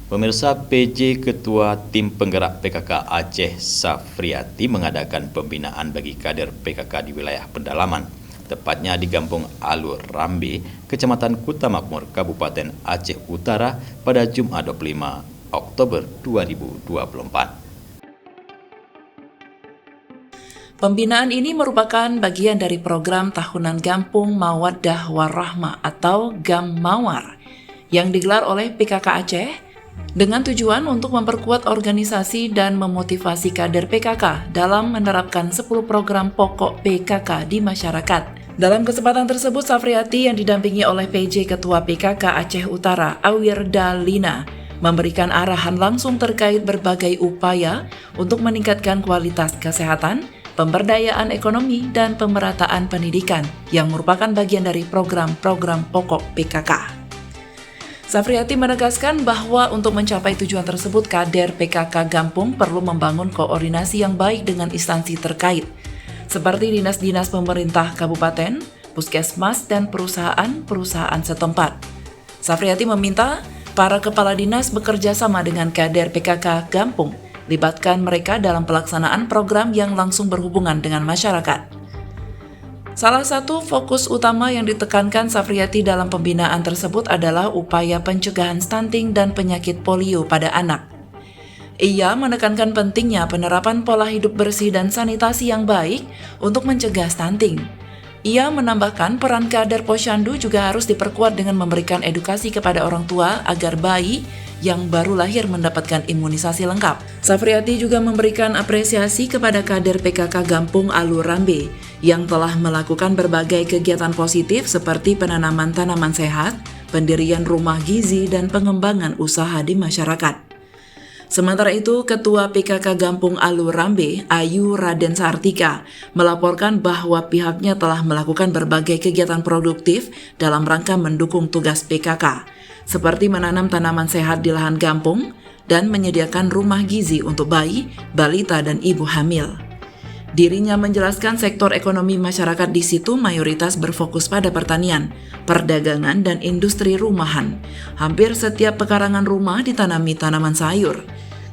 Pemirsa, PJ Ketua Tim Penggerak PKK Aceh Safriati mengadakan pembinaan bagi kader PKK di wilayah pendalaman, tepatnya di Kampung Alur Rambe, Kecamatan Kuta Makmur, Kabupaten Aceh Utara pada Jumat 25 Oktober 2024. Pembinaan ini merupakan bagian dari program tahunan Kampung Mawaddah Warahmah atau GAM Mawar yang digelar oleh PKK Aceh dengan tujuan untuk memperkuat organisasi dan memotivasi kader PKK dalam menerapkan 10 program pokok PKK di masyarakat. Dalam kesempatan tersebut, Safriati yang didampingi oleh PJ Ketua PKK Aceh Utara, Awirda Lina, memberikan arahan langsung terkait berbagai upaya untuk meningkatkan kualitas kesehatan, pemberdayaan ekonomi, dan pemerataan pendidikan yang merupakan bagian dari program-program pokok PKK. Safriati menegaskan bahwa untuk mencapai tujuan tersebut, kader PKK Gampung perlu membangun koordinasi yang baik dengan instansi terkait, seperti dinas-dinas pemerintah kabupaten, puskesmas, dan perusahaan-perusahaan setempat. Safriati meminta para kepala dinas bekerja sama dengan kader PKK Gampung, libatkan mereka dalam pelaksanaan program yang langsung berhubungan dengan masyarakat. Salah satu fokus utama yang ditekankan Safriati dalam pembinaan tersebut adalah upaya pencegahan stunting dan penyakit polio pada anak. Ia menekankan pentingnya penerapan pola hidup bersih dan sanitasi yang baik untuk mencegah stunting. Ia menambahkan peran kader posyandu juga harus diperkuat dengan memberikan edukasi kepada orang tua agar bayi yang baru lahir mendapatkan imunisasi lengkap. Safriati juga memberikan apresiasi kepada kader PKK Kampung Alur Rambe yang telah melakukan berbagai kegiatan positif seperti penanaman tanaman sehat, pendirian rumah gizi, dan pengembangan usaha di masyarakat. Sementara itu, Ketua PKK Kampung Alur Rambe, Ayu Raden Sartika, melaporkan bahwa pihaknya telah melakukan berbagai kegiatan produktif dalam rangka mendukung tugas PKK, seperti menanam tanaman sehat di lahan kampung dan menyediakan rumah gizi untuk bayi, balita, dan ibu hamil. Dirinya menjelaskan sektor ekonomi masyarakat di situ mayoritas berfokus pada pertanian, perdagangan, dan industri rumahan. Hampir setiap pekarangan rumah ditanami tanaman sayur.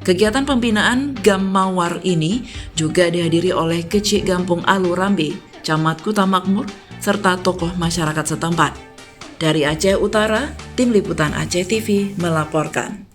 Kegiatan pembinaan GAM Mawar ini juga dihadiri oleh Kecik Kampung Alur Rambe, Camat Kuta Makmur, serta tokoh masyarakat setempat. Dari Aceh Utara, Tim Liputan Aceh TV melaporkan.